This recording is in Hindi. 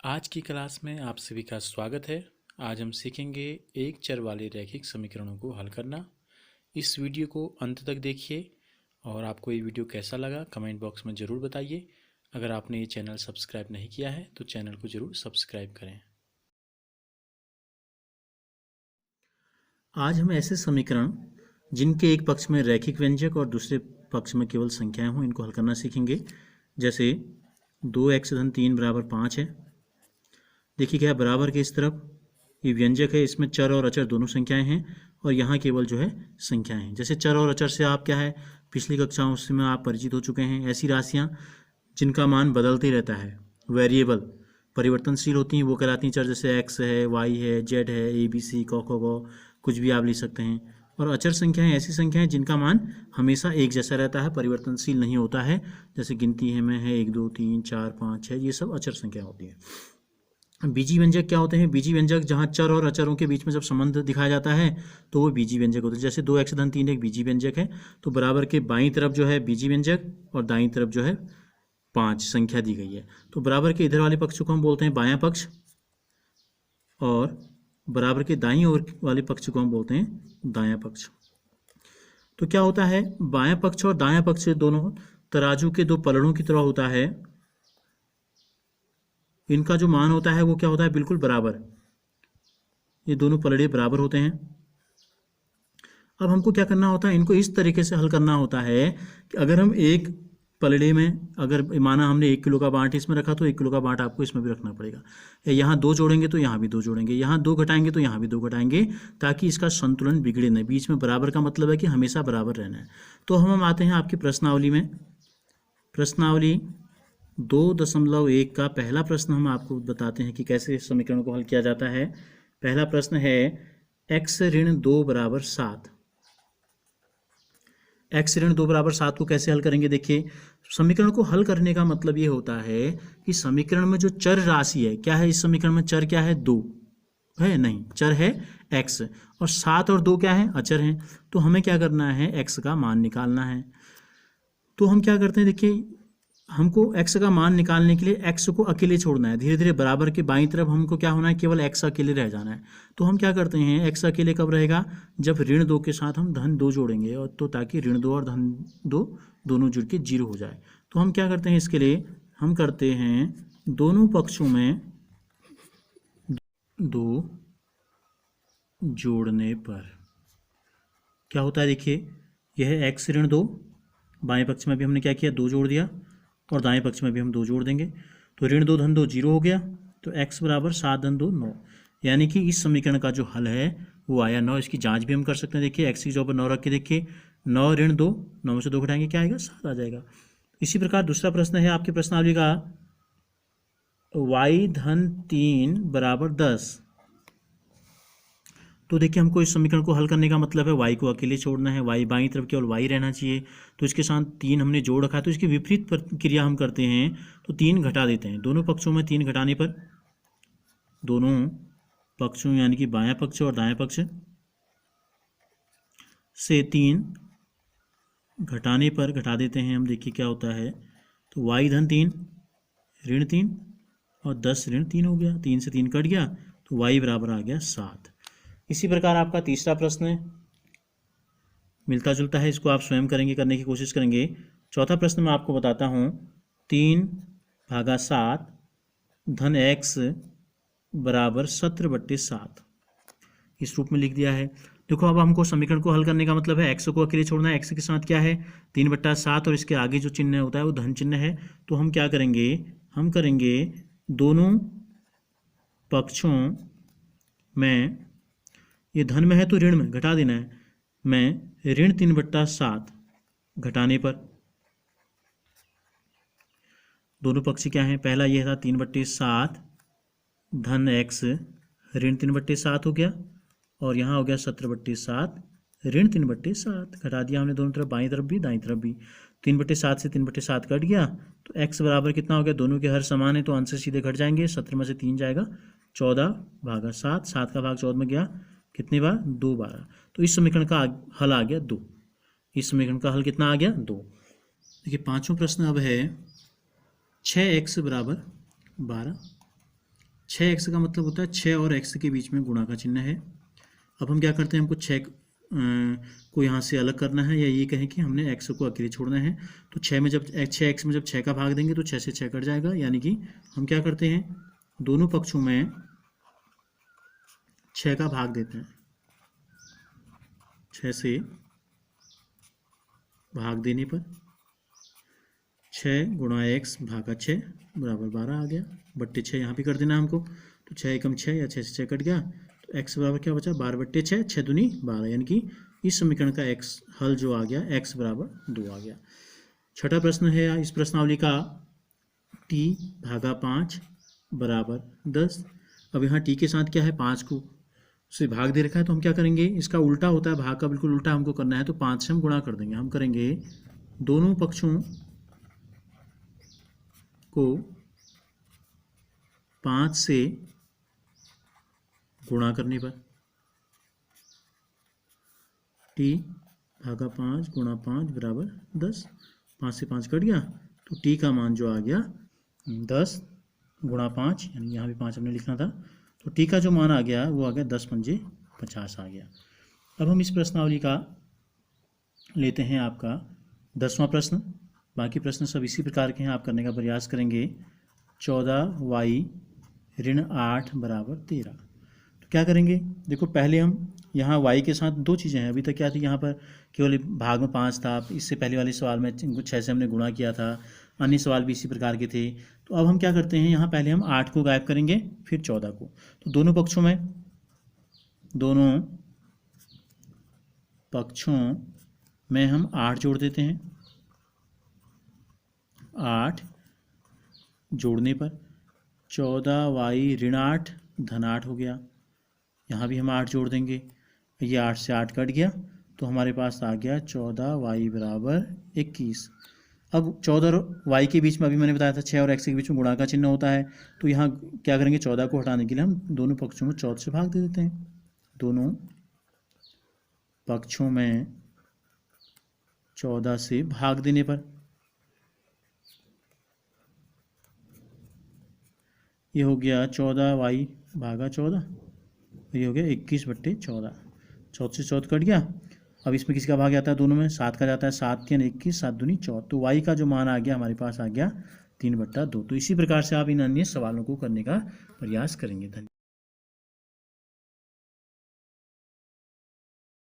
आज की क्लास में आप सभी का स्वागत है। आज हम सीखेंगे एक चर वाले रैखिक समीकरणों को हल करना। इस वीडियो को अंत तक देखिए और आपको ये वीडियो कैसा लगा कमेंट बॉक्स में ज़रूर बताइए। अगर आपने ये चैनल सब्सक्राइब नहीं किया है तो चैनल को ज़रूर सब्सक्राइब करें। आज हम ऐसे समीकरण जिनके एक पक्ष में रैखिक व्यंजक और दूसरे पक्ष में केवल संख्याएं हों इनको हल करना सीखेंगे। जैसे 2x धन 3 बराबर 5 है। देखिए क्या है, बराबर के इस तरफ ये व्यंजक है, इसमें चर और अचर दोनों संख्याएं हैं और यहाँ केवल जो है संख्याएं हैं। जैसे चर और अचर से आप क्या है पिछली कक्षाओं से में आप परिचित हो चुके हैं। ऐसी राशियाँ जिनका मान बदलते रहता है, वेरिएबल परिवर्तनशील होती हैं, वो कहलाती हैं चर। जैसे x है, y है, z है, ABC, क कुछ भी आप लिख सकते हैं। और अचर संख्याएं ऐसी संख्याएं जिनका मान हमेशा एक जैसा रहता है, परिवर्तनशील नहीं होता है। जैसे गिनती है में है 1 2 3 4 5 6, ये सब अचर संख्या होती है। बीजी व्यंजक क्या होते हैं? बीजी व्यंजक जहाँ चर और अचरों के बीच में जब संबंध दिखाया जाता है तो वो बीजी व्यंजक होते हैं। जैसे 2x धन 3 एक बीजी व्यंजक है, तो बराबर के बाईं तरफ जो है बीजी व्यंजक और दाईं तरफ जो है 5 संख्या दी गई है। तो बराबर के इधर वाले पक्ष को हम बोलते हैं बायां पक्ष और बराबर के दाईं ओर वाले पक्ष को हम बोलते हैं दायां पक्ष। तो क्या होता है, बायां पक्ष और दायां पक्ष दोनों तराजू के दो पलड़ों की तरह होता है। इनका जो मान होता है वो क्या होता है, बिल्कुल बराबर। ये दोनों पलड़े बराबर होते हैं। अब हमको क्या करना होता है, इनको इस तरीके से हल करना होता है कि अगर हम एक पलड़े में, अगर माना हमने 1 किलो का बांट इसमें रखा तो 1 किलो का बांट आपको इसमें भी रखना पड़ेगा। या यहाँ 2 जोड़ेंगे तो यहाँ भी 2 जोड़ेंगे, यहाँ 2 घटाएंगे तो यहाँ भी 2 घटाएंगे, ताकि इसका संतुलन बिगड़े नहीं। बीच में बराबर का मतलब है कि हमेशा बराबर रहना है। तो हम आते हैं आपकी प्रश्नावली में। प्रश्नावली 2.1 का पहला प्रश्न हम आपको बताते हैं कि कैसे इस समीकरण को हल किया जाता है। पहला प्रश्न है x ऋण 2 बराबर 7। x ऋण 2 बराबर 7 को कैसे हल करेंगे? देखिए, समीकरण को हल करने का मतलब ये होता है कि समीकरण में जो चर राशि है, क्या है इस समीकरण में चर क्या है? 2 है, नहीं, चर है x और 7 और 2 क्या है? अचर हैं। तो हमें क्या करना है, x का मान निकालना है। तो हम क्या करते हैं, देखिए हमको x का मान निकालने के लिए x को अकेले छोड़ना है। धीरे धीरे बराबर के बाईं तरफ हमको क्या होना है, केवल x अकेले रह जाना है। तो हम क्या करते हैं, x अकेले कब रहेगा? जब ऋण 2 के साथ हम धन 2 जोड़ेंगे, और तो ताकि ऋण 2 और धन 2 दोनों जुड़ के 0 हो जाए। तो हम क्या करते हैं, इसके लिए हम करते हैं दोनों पक्षों में 2 जोड़ने पर क्या होता है, देखिए यह है x ऋण 2, बाएं पक्ष में भी हमने क्या किया, 2 जोड़ दिया, और दाएं पक्ष में भी हम 2 जोड़ देंगे। तो ऋण 2 धन 2 0 हो गया। तो x बराबर 7 धन 2 9, यानी कि इस समीकरण का जो हल है वो आया 9। इसकी जांच भी हम कर सकते हैं। देखिए x की जगह पर 9 रख के देखिए, 9 ऋण 2, 9 में से 2 घटाएंगे क्या आएगा, 7 आ जाएगा। इसी प्रकार दूसरा प्रश्न है आपके प्रश्नावली का y धन 3 बराबर 10। तो देखिए हमको इस समीकरण को हल करने का मतलब है y को अकेले छोड़ना है, y बाईं तरफ केवल y रहना चाहिए। तो इसके साथ 3 हमने जोड़ रखा है, तो इसकी विपरीत क्रिया हम करते हैं, तो 3 घटा देते हैं। दोनों पक्षों में 3 घटाने पर, दोनों पक्षों यानी कि बायां पक्ष और दायां पक्ष से 3 घटाने पर घटा देते हैं हम। देखिए क्या होता है, तो y धन 3 ऋण 3 और 10 ऋण 3 हो गया, 3 से 3 कट गया, तो y बराबर आ गया 7। इसी प्रकार आपका तीसरा प्रश्न है, मिलता जुलता है, इसको आप स्वयं करेंगे, करने की कोशिश करेंगे। चौथा प्रश्न मैं आपको बताता हूँ, 3/7 धन x बराबर 17/7 इस रूप में लिख दिया है। देखो अब हमको समीकरण को हल करने का मतलब है x को अकेले छोड़ना है। x के साथ क्या है, 3/7, और इसके आगे जो चिन्ह होता है वो धन चिन्ह है। तो हम क्या करेंगे, हम करेंगे दोनों पक्षों में, ये धन में है तो ऋण में घटा देना है, मैं ऋण 3/7 घटाने पर दोनों पक्ष क्या है, पहला यह था 3/7 धन x ऋण 3/7 हो गया, और यहाँ हो गया 17/7 ऋण 3/7। घटा दिया हमने दोनों तरफ, बाईं तरफ भी दाईं तरफ भी। 3/7 से 3/7 कट गया, तो x बराबर कितना हो गया, दोनों के हर समान है तो अंश सीधे घट जाएंगे। 17 में से 3 जाएगा, 14/7, 7 का भाग 14 में गया, कितनी बार, 2 बार। तो इस समीकरण का हल आ गया 2। इस समीकरण का हल कितना आ गया, 2। देखिए पांचवा प्रश्न अब है 6x बराबर 12। 6x का मतलब होता है 6 और x के बीच में गुणा का चिन्ह है। अब हम क्या करते हैं, हमको 6 को यहाँ से अलग करना है, या ये कहें कि हमने x को अकेले छोड़ना है। तो 6 में जब 6x में जब 6 का भाग देंगे तो 6 से 6 कट जाएगा, यानी कि हम क्या करते हैं, दोनों पक्षों में 6 का भाग देते हैं। 6 से भाग देने पर 6 गुणा x भागा 6 बराबर 12 आ गया, बट्टे 6 यहाँ भी कर देना हमको। तो 6 एकम 6 या 6 से 6 कट गया, तो x बराबर क्या बचा, 12 बट्टे 6, 6 दूनी 12, यानी कि इस समीकरण का x हल जो आ गया, x बराबर 2 आ गया। छठा प्रश्न है इस प्रश्नावली का, t भागा 5 बराबर 10। अब यहाँ t के साथ क्या है, 5 को से भाग दे रखा है, तो हम क्या करेंगे, इसका उल्टा होता है, भाग का बिल्कुल उल्टा हमको करना है, तो 5 से हम गुणा कर देंगे। हम करेंगे दोनों पक्षों को 5 से गुणा करने पर t भागा 5 गुणा 5 बराबर 10। 5 से 5 कट गया, तो t का मान जो आ गया 10 गुणा 5, यानी यहाँ भी 5 हमने लिखना था, तो t का जो मान आ गया वो आ गया 10 पंजे 50 आ गया। अब हम इस प्रश्नावली का लेते हैं आपका 10वां प्रश्न। बाकी प्रश्न सब इसी प्रकार के हैं, आप करने का प्रयास करेंगे। 14y ऋण 8 बराबर 13। तो क्या करेंगे, देखो पहले हम यहाँ y के साथ दो चीज़ें हैं, अभी तक क्या थी, यहाँ पर केवल भाग में 5 था, इससे पहले वाले सवाल में 6 से हमने गुणा किया था, अन्य सवाल भी इसी प्रकार के थे। तो अब हम क्या करते हैं, यहाँ पहले हम 8 को गायब करेंगे, फिर 14 को। तो दोनों पक्षों में हम 8 जोड़ देते हैं। 8 जोड़ने पर 14y ऋण 8 धन 8 हो गया। यहाँ भी हम 8 जोड़ देंगे, ये 8 से 8 कट गया, तो हमारे पास आ गया 14y बराबर 21। अब 14 और y के बीच में अभी मैंने बताया था 6 और x के बीच में गुणा का चिन्ह होता है, तो यहाँ क्या करेंगे, 14 को हटाने के लिए हम दोनों पक्षों में 14 से भाग दे देते हैं। दोनों पक्षों में 14 से भाग देने पर ये हो गया 14y भागा 14, ये हो गया 21 बट्टे 14। 14 से 14 कट गया, अब इसमें किसी का भाग आता है, दोनों में 7 का जाता है, 7 के 21, 7 दूनी 14, तो y का जो मान आ गया हमारे पास आ गया 3/2। तो इसी प्रकार से आप इन अन्य सवालों को करने का प्रयास करेंगे। धन्यवाद।